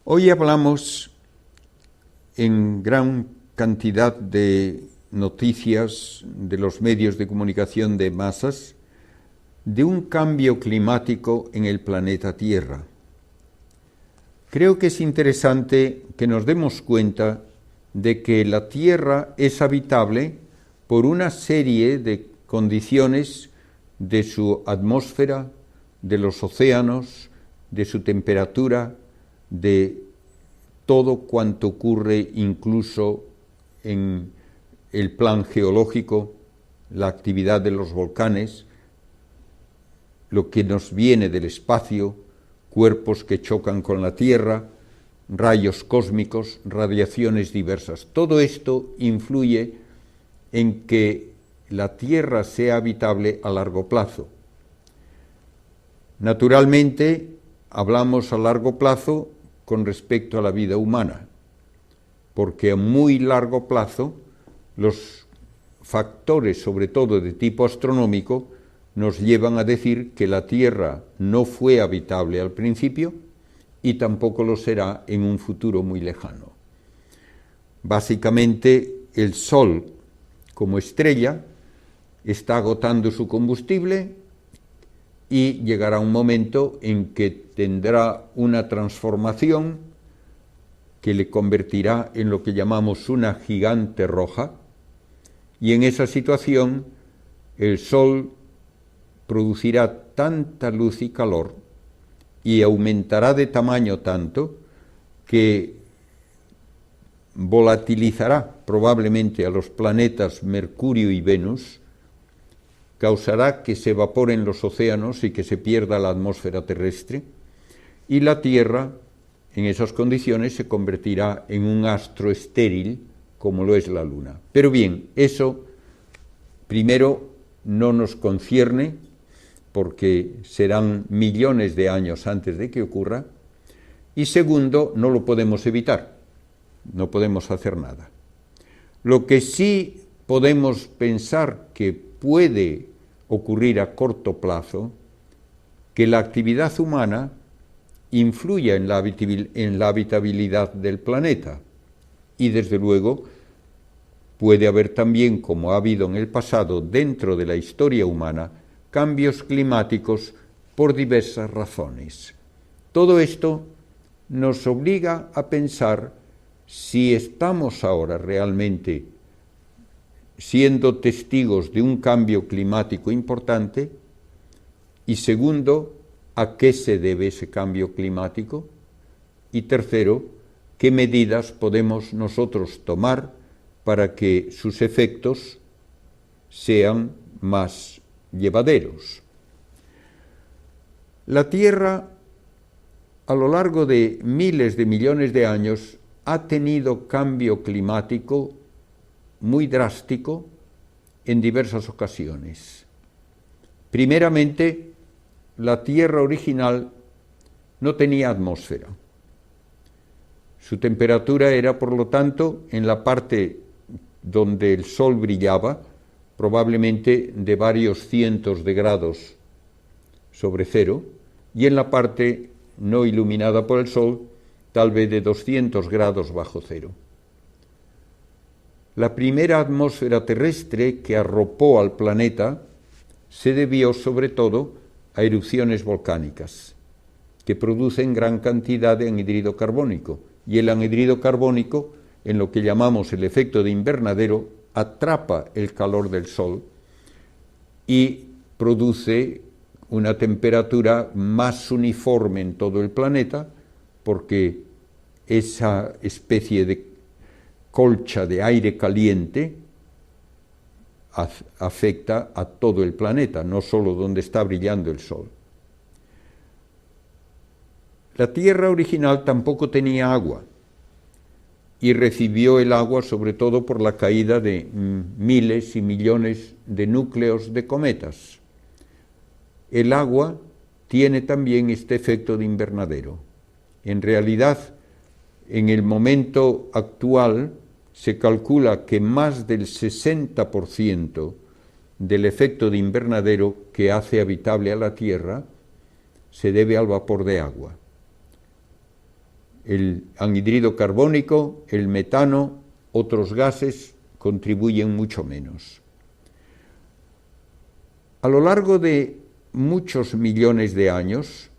Hoy hablamos en gran cantidad de noticias de los medios de comunicación de masas de un cambio climático en el planeta Tierra. Creo que es interesante que nos demos cuenta de que la Tierra es habitable por una serie de condiciones de su atmósfera, de los océanos, de su temperatura, de todo cuanto ocurre incluso en el plan geológico, la actividad de los volcanes, lo que nos viene del espacio, cuerpos que chocan con la Tierra, rayos cósmicos, radiaciones diversas. Todo esto influye en que la Tierra sea habitable a largo plazo. Naturalmente, hablamos a largo plazo con respecto a la vida humana, porque a muy largo plazo los factores, sobre todo de tipo astronómico, nos llevan a decir que la Tierra no fue habitable al principio y tampoco lo será en un futuro muy lejano. Básicamente, el Sol, como estrella, está agotando su combustible y llegará un momento en que tendrá una transformación que le convertirá en lo que llamamos una gigante roja, y en esa situación el Sol producirá tanta luz y calor y aumentará de tamaño tanto que volatilizará probablemente a los planetas Mercurio y Venus, causará que se evaporen los océanos y que se pierda la atmósfera terrestre, y la Tierra, en esas condiciones, se convertirá en un astro estéril, como lo es la Luna. Pero bien, eso primero no nos concierne, porque serán millones de años antes de que ocurra, y segundo, no lo podemos evitar, no podemos hacer nada. Lo que sí podemos pensar que puede ocurrir a corto plazo, que la actividad humana influya en la habitabilidad del planeta, y desde luego puede haber también, como ha habido en el pasado dentro de la historia humana, cambios climáticos por diversas razones. Todo esto nos obliga a pensar si estamos ahora realmente siendo testigos de un cambio climático importante, y segundo, ¿a qué se debe ese cambio climático? Y tercero, ¿qué medidas podemos nosotros tomar para que sus efectos sean más llevaderos? La Tierra, a lo largo de miles de millones de años, ha tenido cambio climático muy drástico en diversas ocasiones. Primeramente, la Tierra original no tenía atmósfera. Su temperatura era, por lo tanto, en la parte donde el Sol brillaba, probablemente de varios cientos de grados sobre cero, y en la parte no iluminada por el Sol, tal vez de 200 grados bajo cero. La primera atmósfera terrestre que arropó al planeta se debió sobre todo a erupciones volcánicas, que producen gran cantidad de anhídrido carbónico, y el anhídrido carbónico, en lo que llamamos el efecto de invernadero, atrapa el calor del Sol y produce una temperatura más uniforme en todo el planeta, porque esa especie de colcha de aire caliente afecta a todo el planeta, no solo donde está brillando el Sol. La Tierra original tampoco tenía agua, y recibió el agua sobre todo por la caída de miles y millones de núcleos de cometas. El agua tiene también este efecto de invernadero. En realidad, en el momento actual, se calcula que más del 60% del efecto de invernadero que hace habitable a la Tierra se debe al vapor de agua. El anhídrido carbónico, el metano, otros gases contribuyen mucho menos. A lo largo de muchos millones de años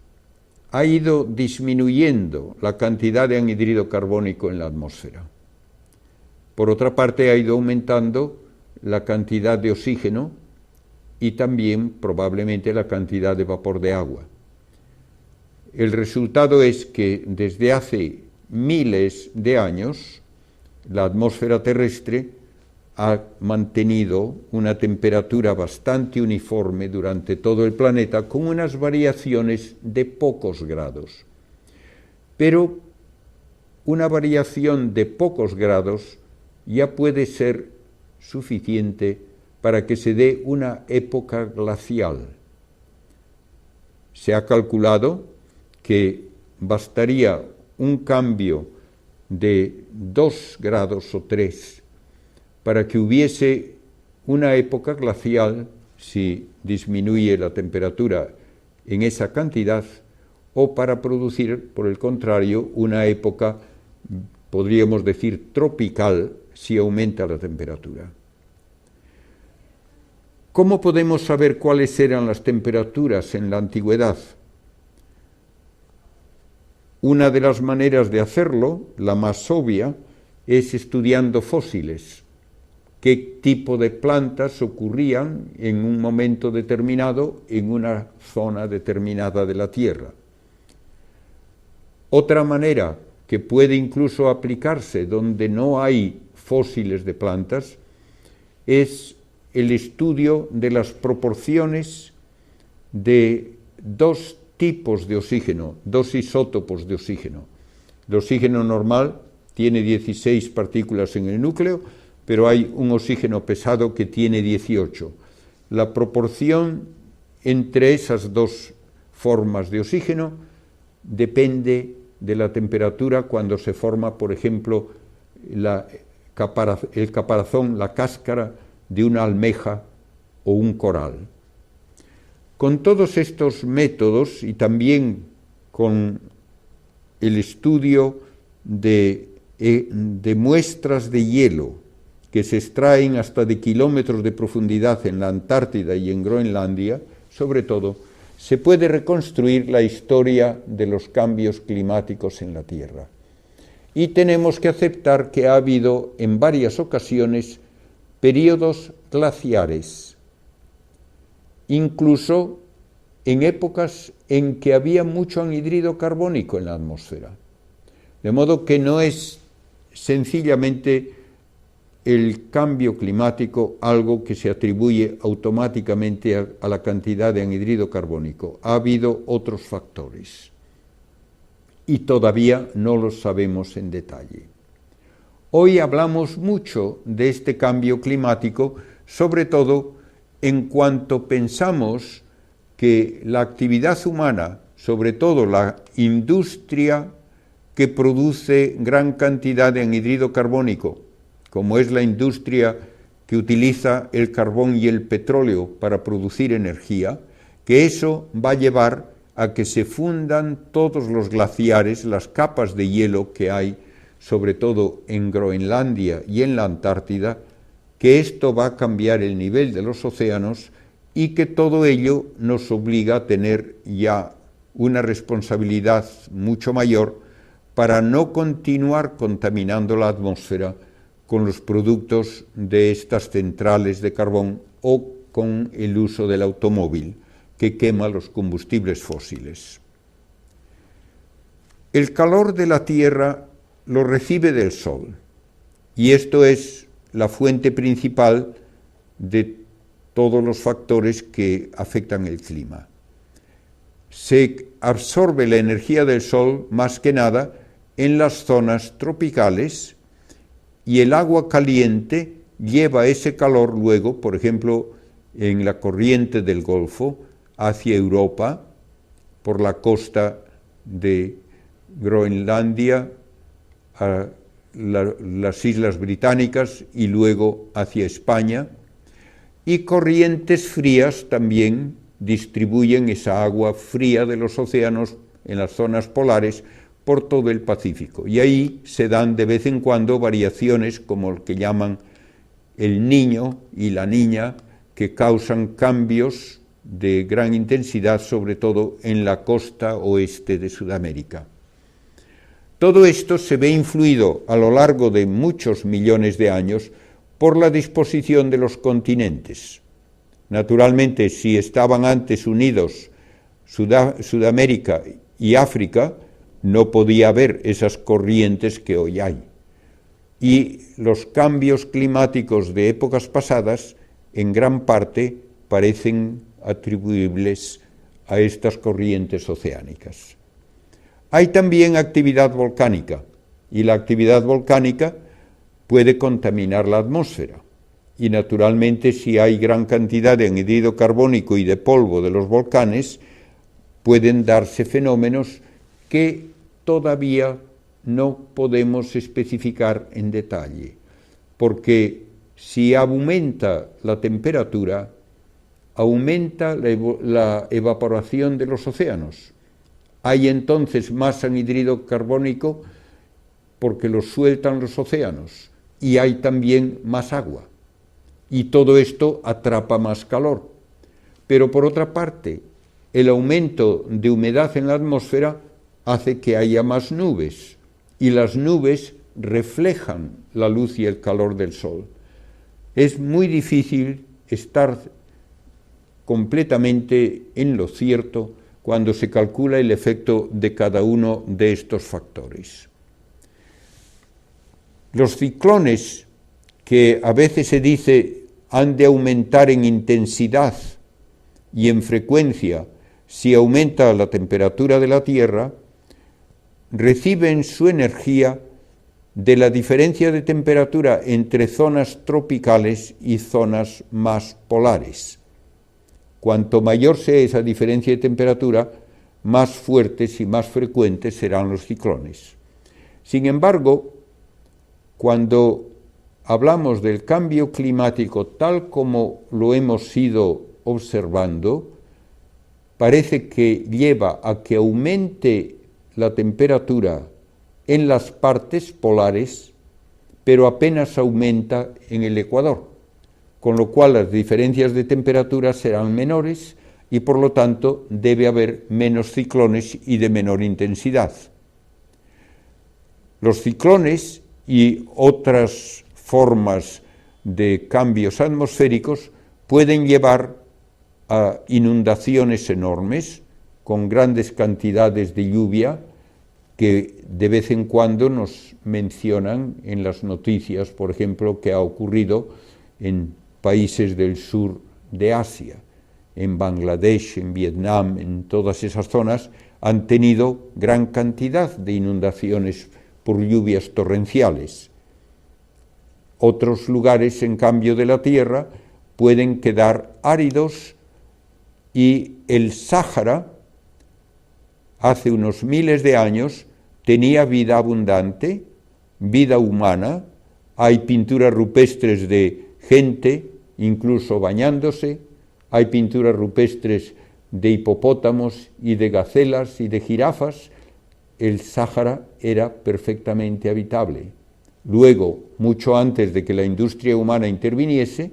ha ido disminuyendo la cantidad de anhídrido carbónico en la atmósfera. Por otra parte, ha ido aumentando la cantidad de oxígeno y también probablemente la cantidad de vapor de agua. El resultado es que desde hace miles de años la atmósfera terrestre ha mantenido una temperatura bastante uniforme durante todo el planeta, con unas variaciones de pocos grados. Pero una variación de pocos grados ya puede ser suficiente para que se dé una época glacial. Se ha calculado que bastaría un cambio de 2 grados o 3 para que hubiese una época glacial si disminuye la temperatura en esa cantidad, o para producir, por el contrario, una época, podríamos decir, tropical si aumenta la temperatura. ¿Cómo podemos saber cuáles eran las temperaturas en la antigüedad? Una de las maneras de hacerlo, la más obvia, es estudiando fósiles. ¿Qué tipo de plantas ocurrían en un momento determinado en una zona determinada de la Tierra? Otra manera que puede incluso aplicarse donde no hay fósiles de plantas es el estudio de las proporciones de dos tipos de oxígeno, dos isótopos de oxígeno. El oxígeno normal tiene 16 partículas en el núcleo, pero hay un oxígeno pesado que tiene 18. La proporción entre esas dos formas de oxígeno depende de la temperatura cuando se forma, por ejemplo, el caparazón, la cáscara de una almeja o un coral. Con todos estos métodos y también con el estudio de muestras de hielo que se extraen hasta de kilómetros de profundidad en la Antártida y en Groenlandia, sobre todo, se puede reconstruir la historia de los cambios climáticos en la Tierra. Y tenemos que aceptar que ha habido en varias ocasiones periodos glaciares, incluso en épocas en que había mucho anhídrido carbónico en la atmósfera. De modo que no es sencillamente el cambio climático algo que se atribuye automáticamente a la cantidad de anhídrido carbónico. Ha habido otros factores y todavía no los sabemos en detalle. Hoy hablamos mucho de este cambio climático, sobre todo en cuanto pensamos que la actividad humana, sobre todo la industria que produce gran cantidad de anhídrido carbónico, como es la industria que utiliza el carbón y el petróleo para producir energía, que eso va a llevar a que se fundan todos los glaciares, las capas de hielo que hay, sobre todo en Groenlandia y en la Antártida, que esto va a cambiar el nivel de los océanos y que todo ello nos obliga a tener ya una responsabilidad mucho mayor para no continuar contaminando la atmósfera con los productos de estas centrales de carbón o con el uso del automóvil que quema los combustibles fósiles. El calor de la Tierra lo recibe del Sol, y esto es la fuente principal de todos los factores que afectan el clima. Se absorbe la energía del Sol más que nada en las zonas tropicales, y el agua caliente lleva ese calor luego, por ejemplo, en la corriente del Golfo, hacia Europa, por la costa de Groenlandia, a las Islas Británicas y luego hacia España, y corrientes frías también distribuyen esa agua fría de los océanos en las zonas polares por todo el Pacífico. Y ahí se dan de vez en cuando variaciones como el que llaman el Niño y la Niña, que causan cambios de gran intensidad, sobre todo en la costa oeste de Sudamérica. Todo esto se ve influido a lo largo de muchos millones de años por la disposición de los continentes. Naturalmente, si estaban antes unidos Sudamérica y África, no podía haber esas corrientes que hoy hay. Y los cambios climáticos de épocas pasadas, en gran parte, parecen atribuibles a estas corrientes oceánicas. Hay también actividad volcánica, y la actividad volcánica puede contaminar la atmósfera. Y naturalmente, si hay gran cantidad de anhídrido carbónico y de polvo de los volcanes, pueden darse fenómenos que todavía no podemos especificar en detalle, porque si aumenta la temperatura, aumenta la evaporación de los océanos. Hay entonces más anhídrido carbónico porque lo sueltan los océanos, y hay también más agua. Y todo esto atrapa más calor. Pero por otra parte, el aumento de humedad en la atmósfera hace que haya más nubes, y las nubes reflejan la luz y el calor del sol. Es muy difícil estar completamente en lo cierto cuando se calcula el efecto de cada uno de estos factores. Los ciclones, que a veces se dice han de aumentar en intensidad y en frecuencia si aumenta la temperatura de la Tierra, reciben su energía de la diferencia de temperatura entre zonas tropicales y zonas más polares. Cuanto mayor sea esa diferencia de temperatura, más fuertes y más frecuentes serán los ciclones. Sin embargo, cuando hablamos del cambio climático tal como lo hemos ido observando, parece que lleva a que aumente la temperatura en las partes polares, pero apenas aumenta en el ecuador, con lo cual las diferencias de temperatura serán menores y por lo tanto debe haber menos ciclones y de menor intensidad. Los ciclones y otras formas de cambios atmosféricos pueden llevar a inundaciones enormes con grandes cantidades de lluvia que de vez en cuando nos mencionan en las noticias, por ejemplo, que ha ocurrido en países del sur de Asia, en Bangladesh, en Vietnam, en todas esas zonas, han tenido gran cantidad de inundaciones por lluvias torrenciales. Otros lugares, en cambio, de la Tierra pueden quedar áridos, y el Sáhara, hace unos miles de años, tenía vida abundante, vida humana. Hay pinturas rupestres de gente, incluso bañándose, hay pinturas rupestres de hipopótamos y de gacelas y de jirafas. El Sáhara era perfectamente habitable. Luego, mucho antes de que la industria humana interviniese,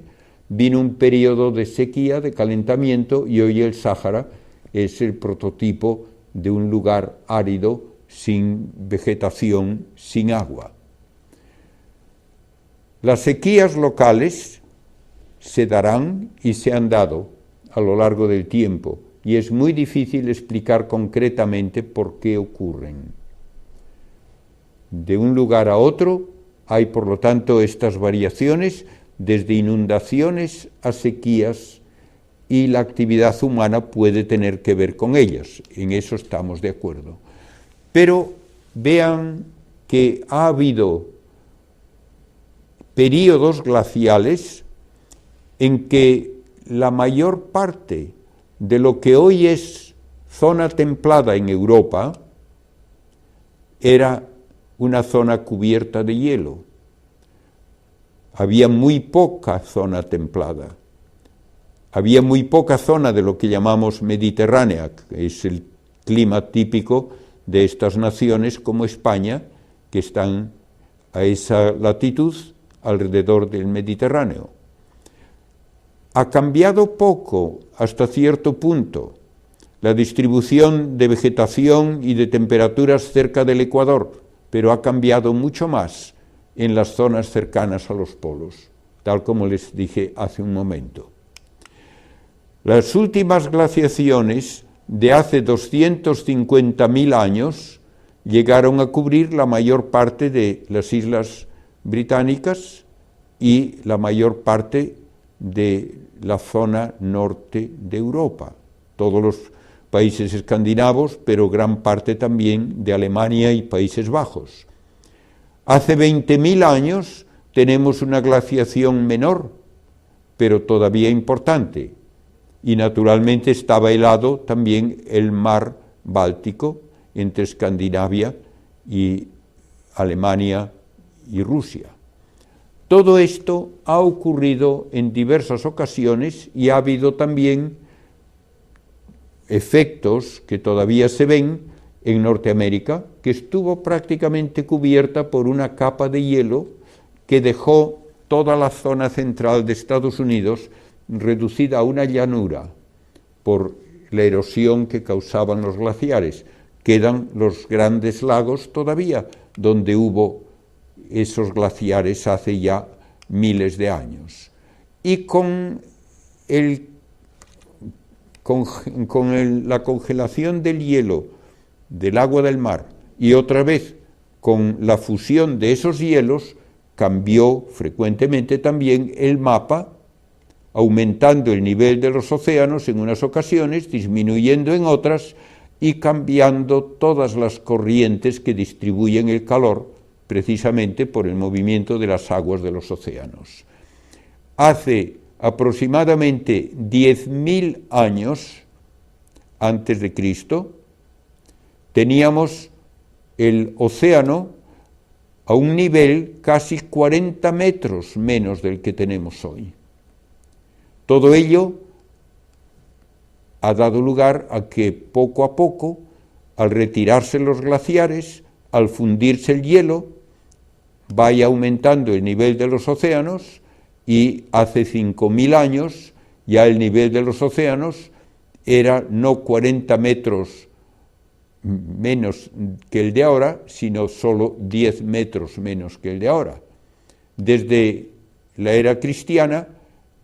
vino un periodo de sequía, de calentamiento, y hoy el Sáhara es el prototipo de un lugar árido, sin vegetación, sin agua. Las sequías locales se darán y se han dado a lo largo del tiempo, y es muy difícil explicar concretamente por qué ocurren. De un lugar a otro hay, por lo tanto, estas variaciones, desde inundaciones a sequías, y la actividad humana puede tener que ver con ellas, en eso estamos de acuerdo. Pero vean que ha habido períodos glaciales en que la mayor parte de lo que hoy es zona templada en Europa era una zona cubierta de hielo. Había muy poca zona templada. Había muy poca zona de lo que llamamos mediterránea, que es el clima típico de estas naciones como España, que están a esa latitud alrededor del Mediterráneo. Ha cambiado poco hasta cierto punto la distribución de vegetación y de temperaturas cerca del Ecuador, pero ha cambiado mucho más en las zonas cercanas a los polos, tal como les dije hace un momento. Las últimas glaciaciones de hace 250.000 años llegaron a cubrir la mayor parte de las islas británicas y la mayor parte de la zona norte de Europa, todos los países escandinavos, pero gran parte también de Alemania y Países Bajos. Hace 20.000 años tenemos una glaciación menor, pero todavía importante, y naturalmente estaba helado también el mar Báltico entre Escandinavia y Alemania y Rusia. Todo esto ha ocurrido en diversas ocasiones y ha habido también efectos que todavía se ven en Norteamérica, que estuvo prácticamente cubierta por una capa de hielo que dejó toda la zona central de Estados Unidos reducida a una llanura por la erosión que causaban los glaciares. Quedan los grandes lagos todavía, donde hubo esos glaciares hace ya miles de años. Y con la congelación del hielo del agua del mar y otra vez con la fusión de esos hielos, cambió frecuentemente también el mapa, aumentando el nivel de los océanos en unas ocasiones, disminuyendo en otras y cambiando todas las corrientes que distribuyen el calor precisamente por el movimiento de las aguas de los océanos. Hace aproximadamente 10.000 años antes de Cristo, teníamos el océano a un nivel casi 40 metros menos del que tenemos hoy. Todo ello ha dado lugar a que poco a poco, al retirarse los glaciares, al fundirse el hielo, vaya aumentando el nivel de los océanos y hace 5.000 años ya el nivel de los océanos era no 40 metros menos que el de ahora, sino solo 10 metros menos que el de ahora. Desde la era cristiana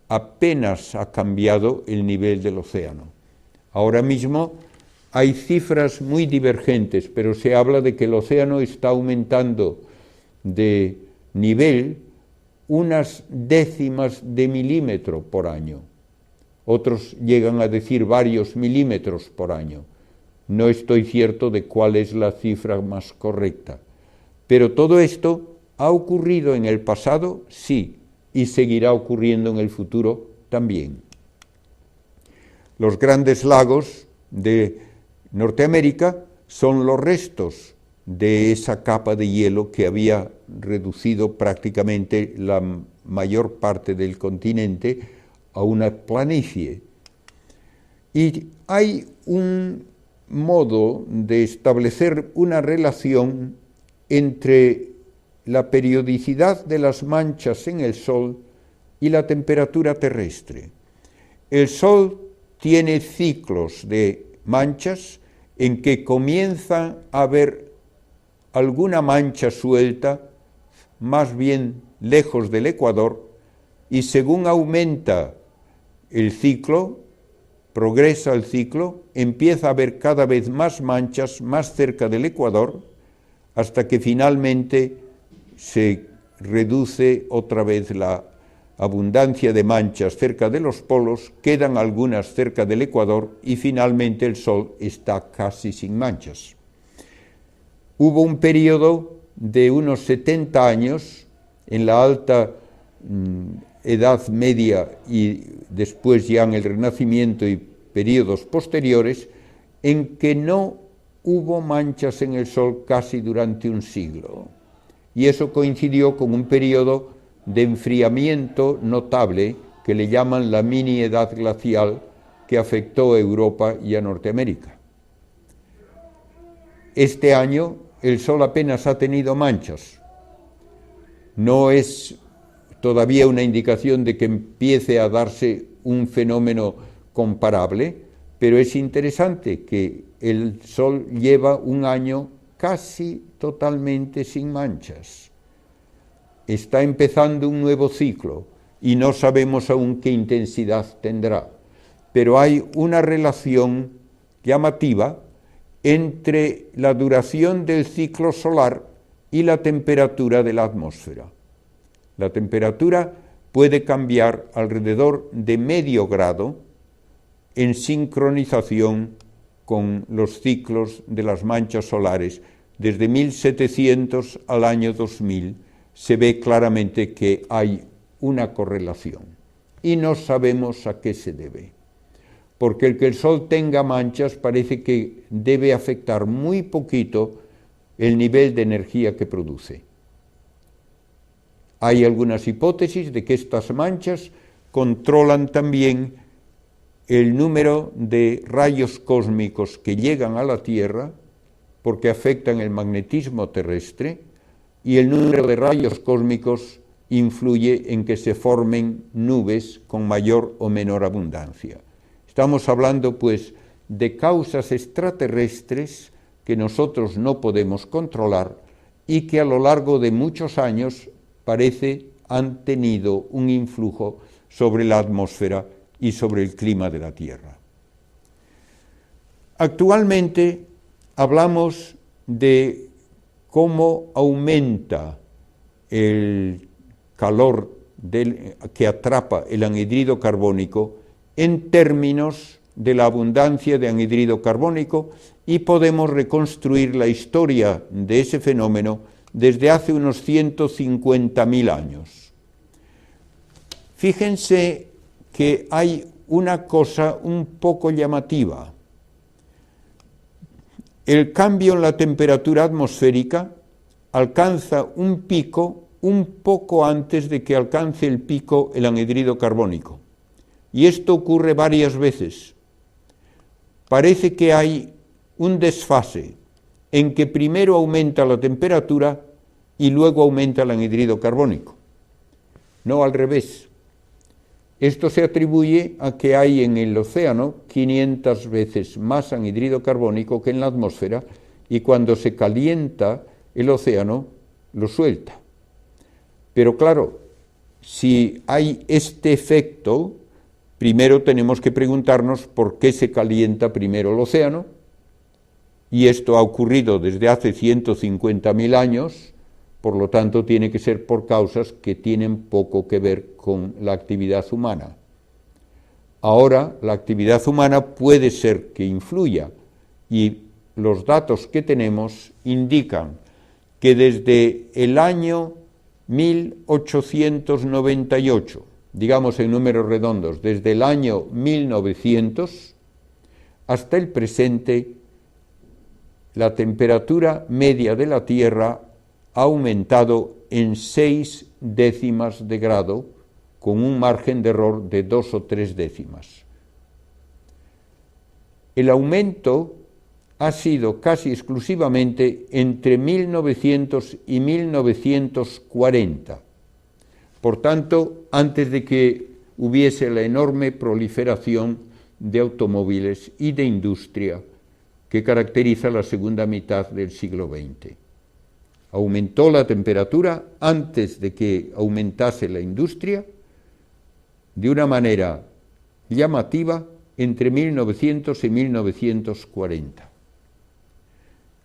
apenas ha cambiado el nivel del océano. Ahora mismo hay cifras muy divergentes, pero se habla de que el océano está aumentando de nivel unas décimas de milímetro por año. Otros llegan a decir varios milímetros por año. No estoy cierto de cuál es la cifra más correcta. Pero todo esto ha ocurrido en el pasado, sí, y seguirá ocurriendo en el futuro también. Los grandes lagos de Norteamérica son los restos de esa capa de hielo que había reducido prácticamente la mayor parte del continente a una planicie. Y hay un modo de establecer una relación entre la periodicidad de las manchas en el Sol y la temperatura terrestre. El Sol tiene ciclos de manchas en que comienza a haber alguna mancha suelta, más bien lejos del ecuador, y según aumenta el ciclo, progresa el ciclo, empieza a haber cada vez más manchas más cerca del ecuador, hasta que finalmente se reduce otra vez la abundancia de manchas cerca de los polos, quedan algunas cerca del ecuador y finalmente el Sol está casi sin manchas. Hubo un periodo de unos 70 años en la alta Edad Media y después ya en el Renacimiento y periodos posteriores, en que no hubo manchas en el Sol casi durante un siglo. Y eso coincidió con un periodo de enfriamiento notable que le llaman la mini edad glacial, que afectó a Europa y a Norteamérica. este año el Sol apenas ha tenido manchas. No es todavía una indicación de que empiece a darse un fenómeno comparable, pero es interesante que el Sol lleva un año casi totalmente sin manchas. Está empezando un nuevo ciclo y no sabemos aún qué intensidad tendrá, pero hay una relación llamativa entre la duración del ciclo solar y la temperatura de la atmósfera. La temperatura puede cambiar alrededor de medio grado en sincronización con los ciclos de las manchas solares. Desde 1700 al año 2000 se ve claramente que hay una correlación y no sabemos a qué se debe. Porque el que el Sol tenga manchas parece que debe afectar muy poquito el nivel de energía que produce. Hay algunas hipótesis de que estas manchas controlan también el número de rayos cósmicos que llegan a la Tierra, porque afectan el magnetismo terrestre, y el número de rayos cósmicos influye en que se formen nubes con mayor o menor abundancia. Estamos hablando, pues, de causas extraterrestres que nosotros no podemos controlar y que a lo largo de muchos años parece han tenido un influjo sobre la atmósfera y sobre el clima de la Tierra. Actualmente hablamos de cómo aumenta el calor que atrapa el anhidrido carbónico en términos de la abundancia de anhidrido carbónico, y podemos reconstruir la historia de ese fenómeno desde hace unos 150.000 años. Fíjense que hay una cosa un poco llamativa. El cambio en la temperatura atmosférica alcanza un pico un poco antes de que alcance el pico el anhidrido carbónico. Y esto ocurre varias veces. Parece que hay un desfase en que primero aumenta la temperatura y luego aumenta el anhidrido carbónico. No al revés. Esto se atribuye a que hay en el océano 500 veces más anhidrido carbónico que en la atmósfera, y cuando se calienta el océano lo suelta. Pero claro, si hay este efecto, primero tenemos que preguntarnos por qué se calienta primero el océano, y esto ha ocurrido desde hace 150.000 años, por lo tanto tiene que ser por causas que tienen poco que ver con la actividad humana. Ahora la actividad humana puede ser que influya, y los datos que tenemos indican que desde el año 1898, digamos en números redondos, desde el año 1900 hasta el presente, la temperatura media de la Tierra ha aumentado en 6 décimas de grado, con un margen de error de 2 o 3 décimas. El aumento ha sido casi exclusivamente entre 1900 y 1940. Por tanto, antes de que hubiese la enorme proliferación de automóviles y de industria que caracteriza la segunda mitad del siglo XX. Aumentó la temperatura antes de que aumentase la industria de una manera llamativa entre 1900 y 1940.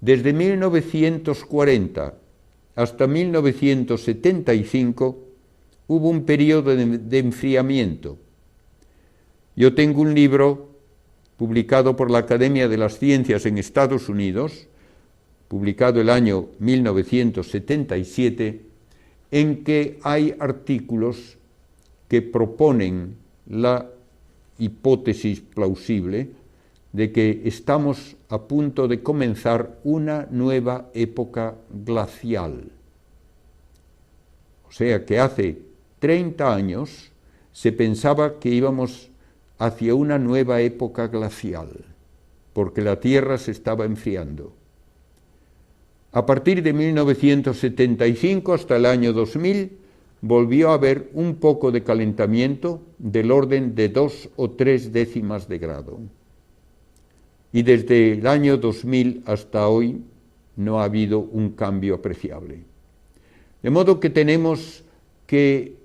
Desde 1940 hasta 1975 hubo un periodo de enfriamiento. Yo tengo un libro publicado por la Academia de las Ciencias en Estados Unidos, publicado el año 1977, en que hay artículos que proponen la hipótesis plausible de que estamos a punto de comenzar una nueva época glacial. O sea que hace 30 años se pensaba que íbamos hacia una nueva época glacial, porque la Tierra se estaba enfriando. A partir de 1975 hasta el año 2000 volvió a haber un poco de calentamiento del orden de 2 o 3 décimas de grado. Y desde el año 2000 hasta hoy no ha habido un cambio apreciable. De modo que tenemos que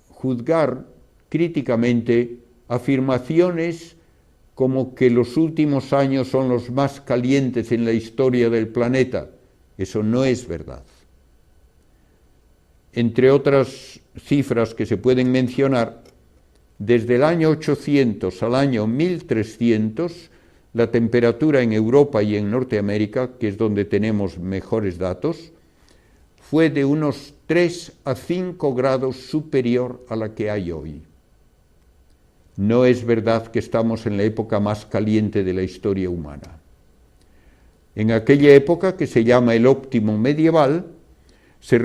juzgar críticamente afirmaciones como que los últimos años son los más calientes en la historia del planeta. Eso no es verdad. Entre otras cifras que se pueden mencionar, desde el año 800 al año 1300, la temperatura en Europa y en Norteamérica, que es donde tenemos mejores datos, fue de unos 3 a 5 grados superior a la que hay hoy. No es verdad que estamos en la época más caliente de la historia humana. En aquella época, que se llama el óptimo medieval, se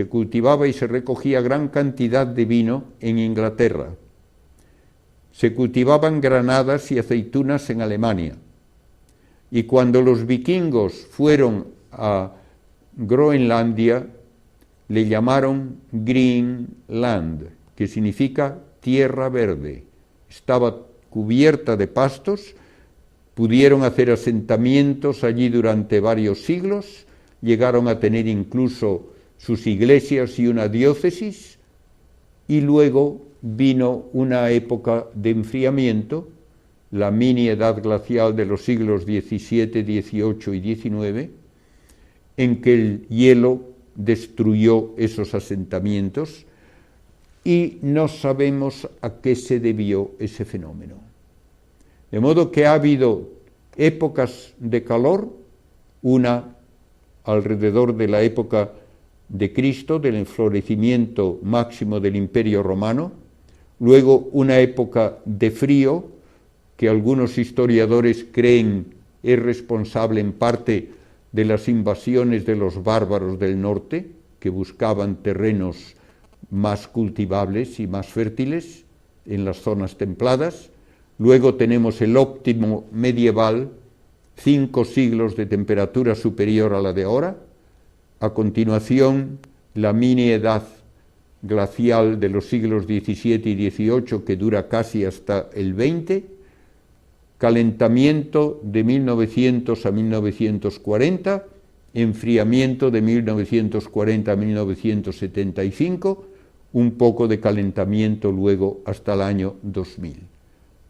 cultivaba y se recogía gran cantidad de vino en Inglaterra. Se cultivaban granadas y aceitunas en Alemania. Y cuando los vikingos fueron a Groenlandia, le llamaron Greenland, que significa tierra verde. Estaba cubierta de pastos, pudieron hacer asentamientos allí durante varios siglos, llegaron a tener incluso sus iglesias y una diócesis, y luego vino una época de enfriamiento, la mini edad glacial de los siglos XVII, XVIII y XIX, en que el hielo destruyó esos asentamientos y no sabemos a qué se debió ese fenómeno. De modo que ha habido épocas de calor, una alrededor de la época de Cristo, del enflorecimiento máximo del Imperio Romano, luego una época de frío, que algunos historiadores creen es responsable en parte de las invasiones de los bárbaros del norte, que buscaban terrenos más cultivables y más fértiles en las zonas templadas. Luego tenemos el óptimo medieval, 5 siglos de temperatura superior a la de ahora. A continuación, la mini edad glacial de los siglos XVII y XVIII, que dura casi hasta el XX, calentamiento de 1900 a 1940, enfriamiento de 1940 a 1975, un poco de calentamiento luego hasta el año 2000.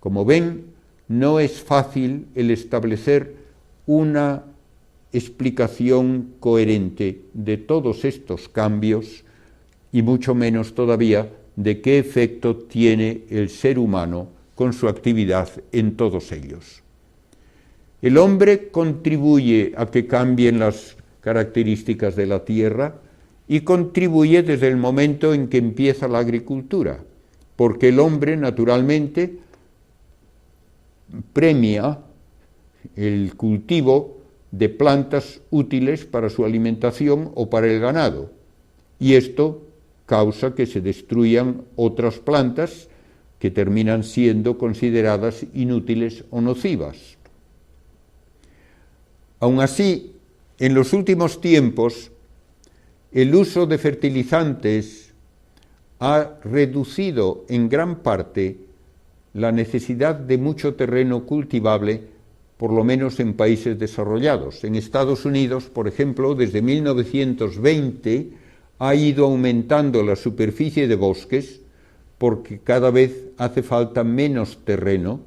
Como ven, no es fácil el establecer una explicación coherente de todos estos cambios y mucho menos todavía de qué efecto tiene el ser humano con su actividad en todos ellos. El hombre contribuye a que cambien las características de la tierra y contribuye desde el momento en que empieza la agricultura, porque el hombre naturalmente premia el cultivo de plantas útiles para su alimentación o para el ganado, y esto causa que se destruyan otras plantas que terminan siendo consideradas inútiles o nocivas. Aun así, en los últimos tiempos, el uso de fertilizantes ha reducido en gran parte la necesidad de mucho terreno cultivable, por lo menos en países desarrollados. En Estados Unidos, por ejemplo, desde 1920 ha ido aumentando la superficie de bosques porque cada vez hace falta menos terreno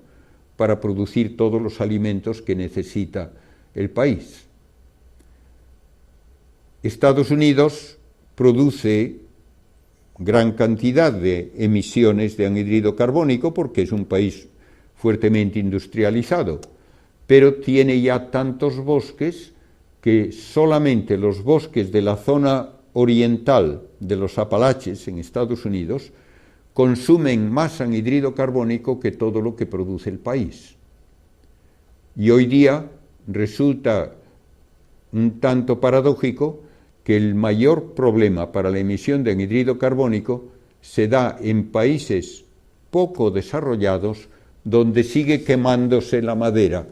para producir todos los alimentos que necesita el país. Estados Unidos produce gran cantidad de emisiones de anhídrido carbónico porque es un país fuertemente industrializado, pero tiene ya tantos bosques que solamente los bosques de la zona oriental de los Apalaches en Estados Unidos consumen más anhídrido carbónico que todo lo que produce el país. Y hoy día resulta un tanto paradójico que el mayor problema para la emisión de anhídrido carbónico se da en países poco desarrollados donde sigue quemándose la madera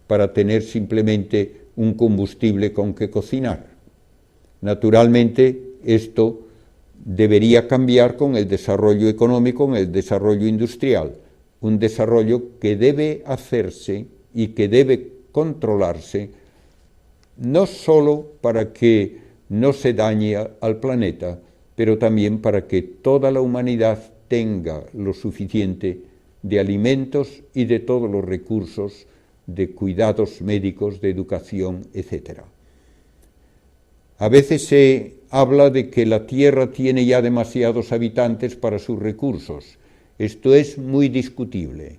para tener simplemente un combustible con que cocinar. Naturalmente, esto debería cambiar con el desarrollo económico, con el desarrollo industrial, un desarrollo que debe hacerse y que debe controlarse, no solo para que no se dañe al planeta, pero también para que toda la humanidad tenga lo suficiente de alimentos y de todos los recursos de cuidados médicos, de educación, etc. A veces se habla de que la Tierra tiene ya demasiados habitantes para sus recursos. Esto es muy discutible.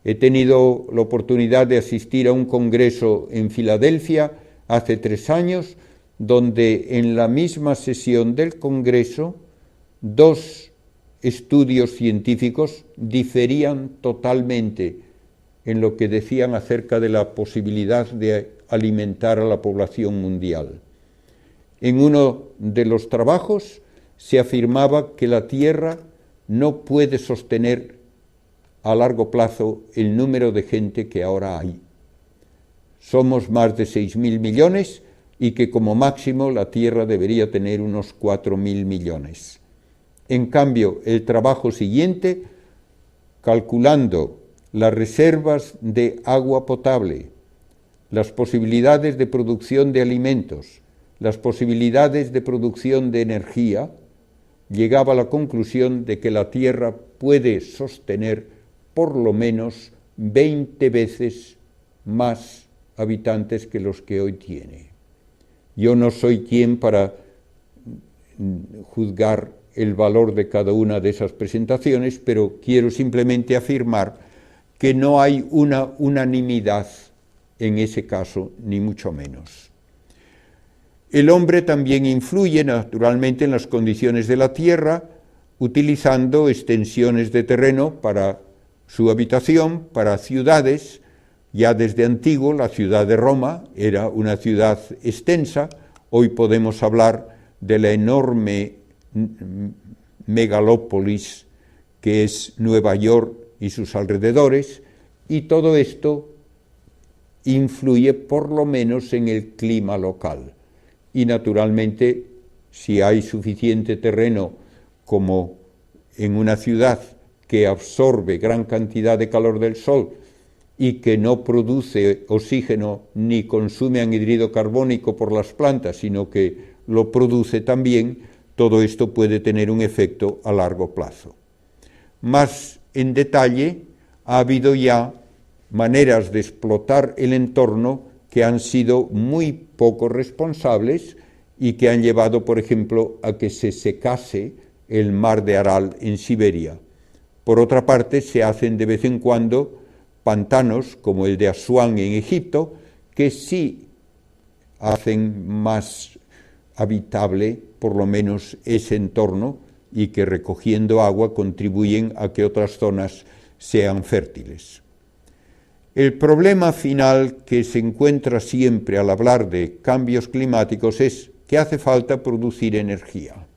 He tenido la oportunidad de asistir a un congreso en Filadelfia hace 3 años, donde en la misma sesión del congreso 2 estudios científicos diferían totalmente en lo que decían acerca de la posibilidad de alimentar a la población mundial. En uno de los trabajos se afirmaba que la Tierra no puede sostener a largo plazo el número de gente que ahora hay. Somos más de 6.000 millones y que como máximo la Tierra debería tener unos 4.000 millones. En cambio, el trabajo siguiente, calculando las reservas de agua potable, las posibilidades de producción de alimentos, las posibilidades de producción de energía, llegaba a la conclusión de que la Tierra puede sostener por lo menos 20 veces más habitantes que los que hoy tiene. Yo no soy quien para juzgar el valor de cada una de esas presentaciones, pero quiero simplemente afirmar que no hay una unanimidad en ese caso, ni mucho menos. El hombre también influye naturalmente en las condiciones de la Tierra, utilizando extensiones de terreno para su habitación, para ciudades. Ya desde antiguo la ciudad de Roma era una ciudad extensa. Hoy podemos hablar de la enorme megalópolis que es Nueva York y sus alrededores, y todo esto influye por lo menos en el clima local. Y naturalmente, si hay suficiente terreno como en una ciudad que absorbe gran cantidad de calor del sol y que no produce oxígeno ni consume anhídrido carbónico por las plantas, sino que lo produce también, todo esto puede tener un efecto a largo plazo. Más en detalle, ha habido ya maneras de explotar el entorno que han sido muy poco responsables y que han llevado, por ejemplo, a que se secase el mar de Aral en Siberia. Por otra parte, se hacen de vez en cuando pantanos, como el de Asuán en Egipto, que sí hacen más habitable, por lo menos, ese entorno y que recogiendo agua contribuyen a que otras zonas sean fértiles. El problema final que se encuentra siempre al hablar de cambios climáticos es que hace falta producir energía.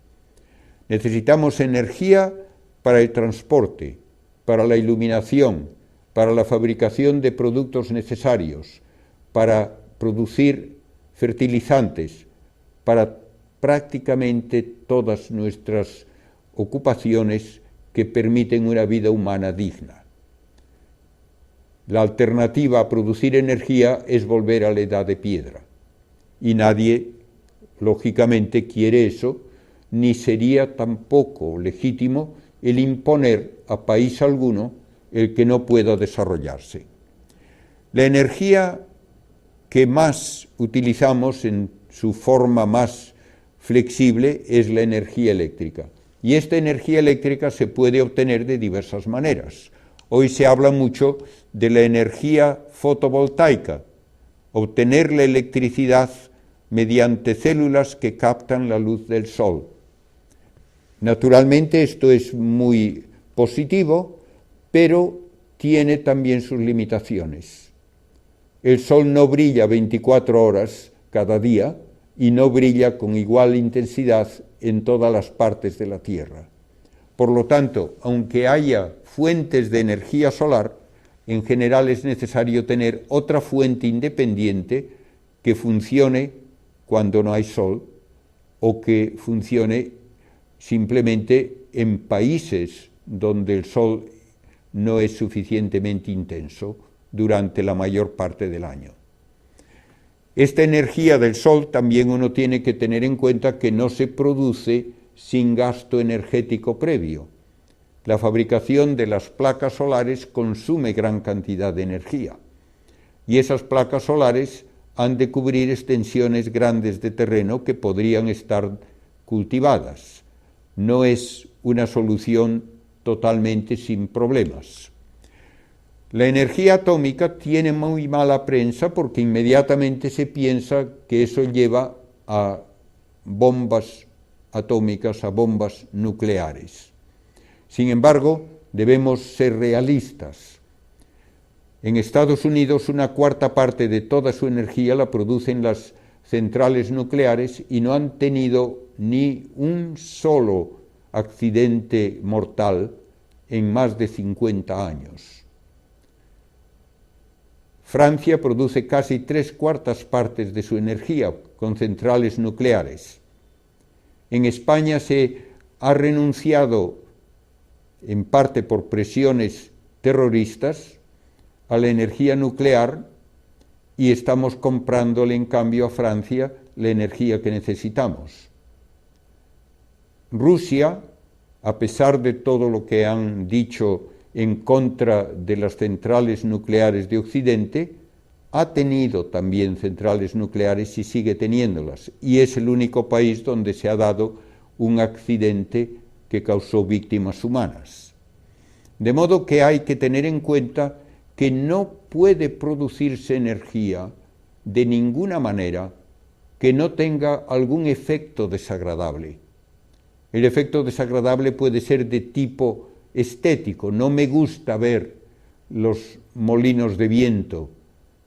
Necesitamos energía para el transporte, para la iluminación, para la fabricación de productos necesarios, para producir fertilizantes, para prácticamente todas nuestras ocupaciones que permiten una vida humana digna. La alternativa a producir energía es volver a la edad de piedra. Y nadie, lógicamente, quiere eso, ni sería tampoco legítimo el imponer a país alguno el que no pueda desarrollarse. La energía que más utilizamos en su forma más flexible es la energía eléctrica. Y esta energía eléctrica se puede obtener de diversas maneras. Hoy se habla mucho de la energía fotovoltaica, obtener la electricidad mediante células que captan la luz del sol. Naturalmente esto es muy positivo, pero tiene también sus limitaciones. El sol no brilla 24 horas cada día y no brilla con igual intensidad en todas las partes de la Tierra. Por lo tanto, aunque haya fuentes de energía solar, en general es necesario tener otra fuente independiente que funcione cuando no hay sol o que funcione simplemente en países donde el sol no es suficientemente intenso durante la mayor parte del año. Esta energía del sol también uno tiene que tener en cuenta que no se produce sin gasto energético previo. La fabricación de las placas solares consume gran cantidad de energía y esas placas solares han de cubrir extensiones grandes de terreno que podrían estar cultivadas. No es una solución totalmente sin problemas. La energía atómica tiene muy mala prensa porque inmediatamente se piensa que eso lleva a bombas atómicas, a bombas nucleares. Sin embargo, debemos ser realistas. En Estados Unidos, una cuarta parte de toda su energía la producen las centrales nucleares y no han tenido ni un solo accidente mortal en más de 50 años. Francia produce casi 3/4 partes de su energía con centrales nucleares. En España se ha renunciado, en parte por presiones terroristas, a la energía nuclear y estamos comprándole en cambio a Francia la energía que necesitamos. Rusia, a pesar de todo lo que han dicho en contra de las centrales nucleares de Occidente, ha tenido también centrales nucleares y sigue teniéndolas, y es el único país donde se ha dado un accidente que causó víctimas humanas. De modo que hay que tener en cuenta que no puede producirse energía de ninguna manera que no tenga algún efecto desagradable. El efecto desagradable puede ser de tipo estético. No me gusta ver los molinos de viento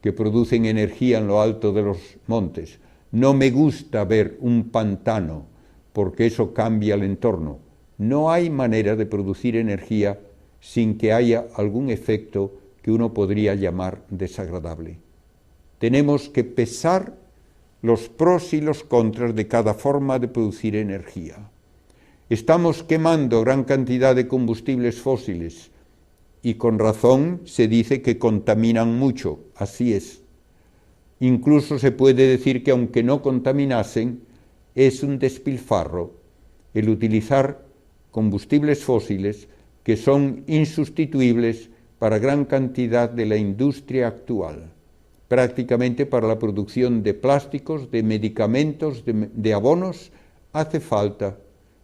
que producen energía en lo alto de los montes. No me gusta ver un pantano porque eso cambia el entorno. No hay manera de producir energía sin que haya algún efecto que uno podría llamar desagradable. Tenemos que pesar los pros y los contras de cada forma de producir energía. Estamos quemando gran cantidad de combustibles fósiles y con razón se dice que contaminan mucho, así es. Incluso se puede decir que aunque no contaminasen, es un despilfarro el utilizar combustibles fósiles que son insustituibles para gran cantidad de la industria actual, prácticamente para la producción de plásticos, de medicamentos, de abonos, hace falta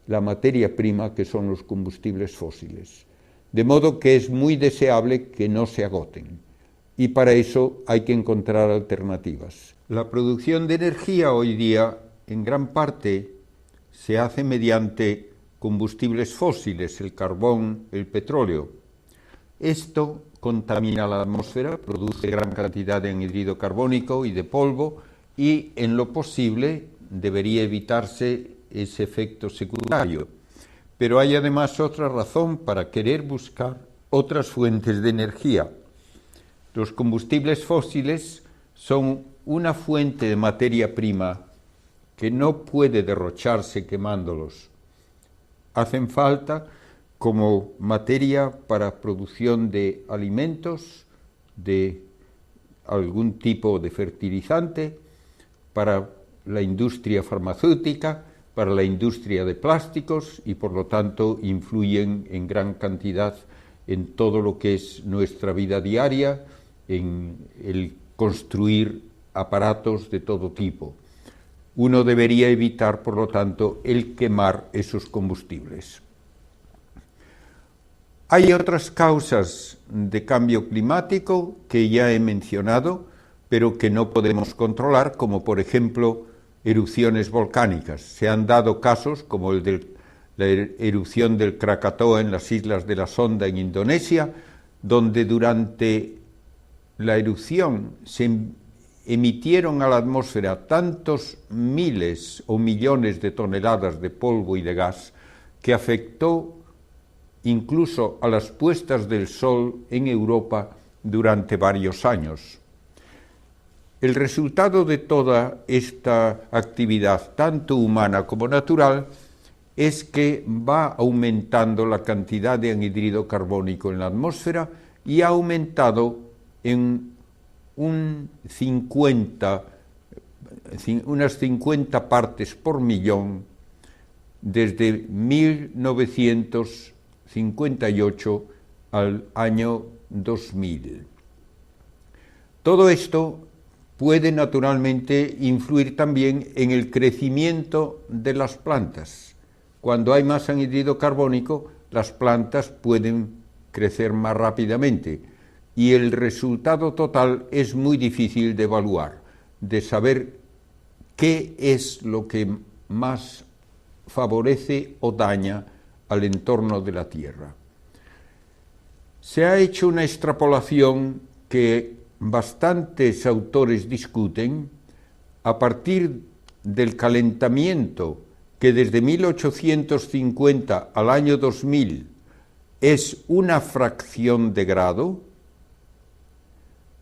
la materia prima que son los combustibles fósiles. De modo que es muy deseable que no se agoten y para eso hay que encontrar alternativas. La producción de energía hoy día en gran parte se hace mediante combustibles fósiles, el carbón, el petróleo. Esto contamina la atmósfera, produce gran cantidad de anhídrido carbónico y de polvo y en lo posible debería evitarse ese efecto secundario. Pero hay además otra razón para querer buscar otras fuentes de energía. Los combustibles fósiles son una fuente de materia prima que no puede derrocharse quemándolos. Hacen falta como materia para producción de alimentos, de algún tipo de fertilizante, para la industria farmacéutica, para la industria de plásticos y por lo tanto influyen en gran cantidad en todo lo que es nuestra vida diaria, en el construir aparatos de todo tipo. Uno debería evitar, por lo tanto, el quemar esos combustibles. Hay otras causas de cambio climático que ya he mencionado, pero que no podemos controlar, como por ejemplo erupciones volcánicas. Se han dado casos como el de la erupción del Krakatoa en las islas de la Sonda en Indonesia, donde durante la erupción se emitieron a la atmósfera tantos miles o millones de toneladas de polvo y de gas que afectó incluso a las puestas del sol en Europa durante varios años. El resultado de toda esta actividad, tanto humana como natural, es que va aumentando la cantidad de anhídrido carbónico en la atmósfera y ha aumentado en unas 50 partes por millón desde 1958 al año 2000. Todo esto puede naturalmente influir también en el crecimiento de las plantas. Cuando hay más anhídrido carbónico, las plantas pueden crecer más rápidamente y el resultado total es muy difícil de evaluar, de saber qué es lo que más favorece o daña al entorno de la Tierra. Se ha hecho una extrapolación que bastantes autores discuten a partir del calentamiento que desde 1850 al año 2000 es una fracción de grado,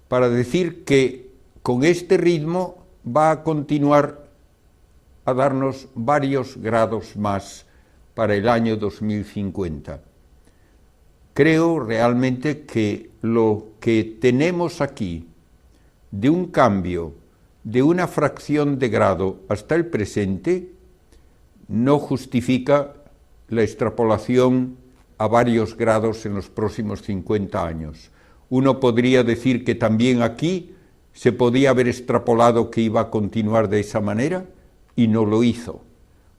para decir que con este ritmo va a continuar a darnos varios grados más para el año 2050. Creo realmente que lo que tenemos aquí de un cambio de una fracción de grado hasta el presente no justifica la extrapolación a varios grados en los próximos 50 años. Uno podría decir que también aquí se podía haber extrapolado que iba a continuar de esa manera y no lo hizo.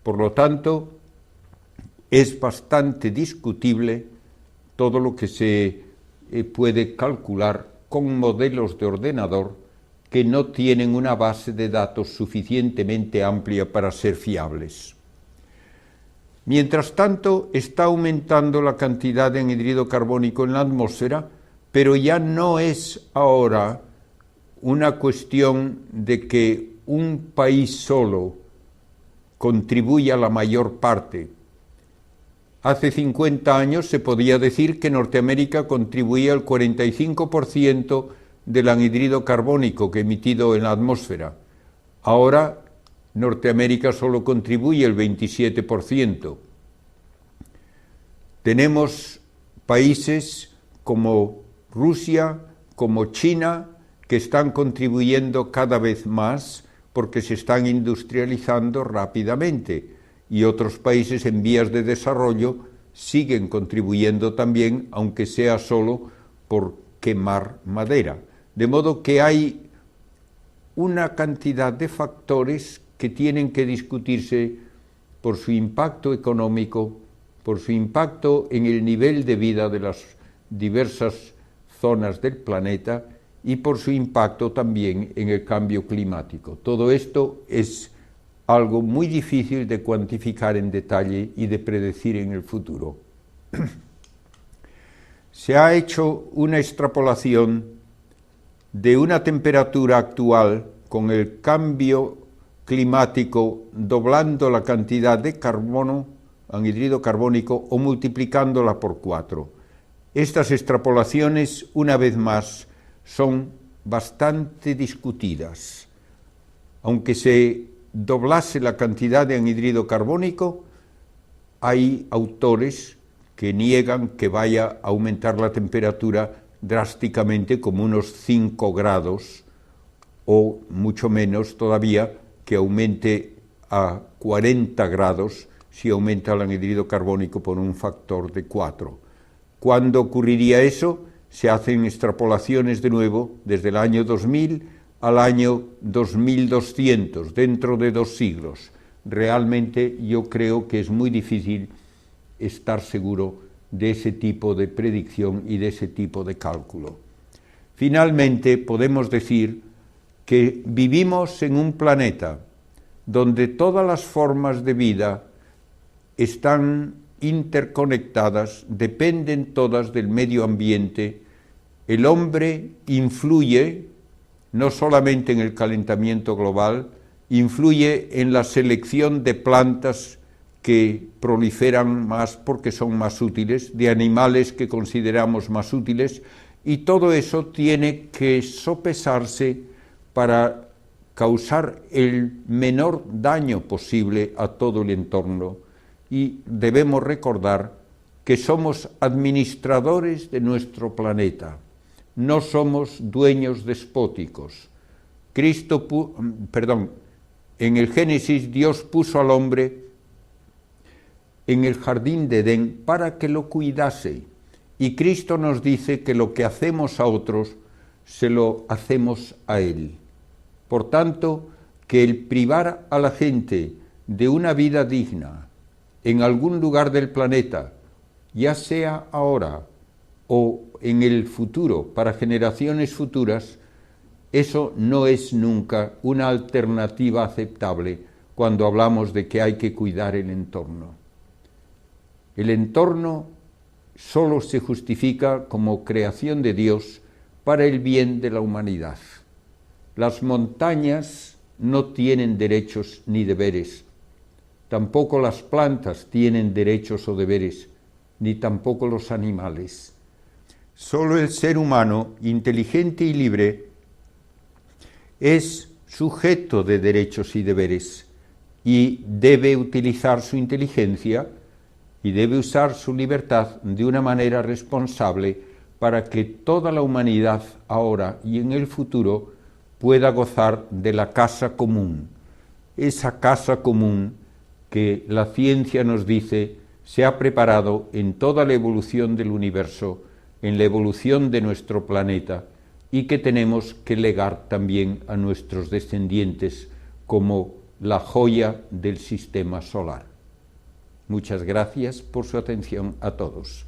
Por lo tanto, es bastante discutible todo lo que se puede calcular con modelos de ordenador que no tienen una base de datos suficientemente amplia para ser fiables. Mientras tanto, está aumentando la cantidad de anhídrido carbónico en la atmósfera, pero ya no es ahora una cuestión de que un país solo contribuya la mayor parte. Hace 50 años se podía decir que Norteamérica contribuía el 45% del anhídrido carbónico que emitido en la atmósfera. Ahora Norteamérica solo contribuye el 27%. Tenemos países como Rusia, como China, que están contribuyendo cada vez más porque se están industrializando rápidamente, y otros países en vías de desarrollo siguen contribuyendo también, aunque sea solo por quemar madera. De modo que hay una cantidad de factores que tienen que discutirse por su impacto económico, por su impacto en el nivel de vida de las diversas zonas del planeta y por su impacto también en el cambio climático. Todo esto es algo muy difícil de cuantificar en detalle y de predecir en el futuro. Se ha hecho una extrapolación de una temperatura actual con el cambio climático doblando la cantidad de carbono, anhídrido carbónico, o multiplicándola por 4. Estas extrapolaciones, una vez más, son bastante discutidas. Aunque se doblase la cantidad de anhídrido carbónico, hay autores que niegan que vaya a aumentar la temperatura drásticamente como unos 5 grados o mucho menos todavía que aumente a 40 grados si aumenta el anhídrido carbónico por un factor de 4. ¿Cuándo ocurriría eso? Se hacen extrapolaciones de nuevo desde el año 2000 al año 2200, dentro de 2 siglos. Realmente yo creo que es muy difícil estar seguro de ese tipo de predicción y de ese tipo de cálculo. Finalmente, podemos decir que vivimos en un planeta donde todas las formas de vida están interconectadas, dependen todas del medio ambiente. El hombre influye no solamente en el calentamiento global, influye en la selección de plantas que proliferan más porque son más útiles, de animales que consideramos más útiles, y todo eso tiene que sopesarse para causar el menor daño posible a todo el entorno, y debemos recordar que somos administradores de nuestro planeta, no somos dueños despóticos. En el Génesis Dios puso al hombre en el jardín de Edén para que lo cuidase, y Cristo nos dice que lo que hacemos a otros se lo hacemos a Él. Por tanto, que el privar a la gente de una vida digna en algún lugar del planeta, ya sea ahora o en el futuro, para generaciones futuras, eso no es nunca una alternativa aceptable cuando hablamos de que hay que cuidar el entorno. El entorno solo se justifica como creación de Dios para el bien de la humanidad. Las montañas no tienen derechos ni deberes, tampoco las plantas tienen derechos o deberes, ni tampoco los animales. Solo el ser humano, inteligente y libre, es sujeto de derechos y deberes, y debe utilizar su inteligencia y debe usar su libertad de una manera responsable para que toda la humanidad, ahora y en el futuro, pueda gozar de la casa común, esa casa común que la ciencia nos dice se ha preparado en toda la evolución del universo, en la evolución de nuestro planeta, y que tenemos que legar también a nuestros descendientes como la joya del sistema solar. Muchas gracias por su atención a todos.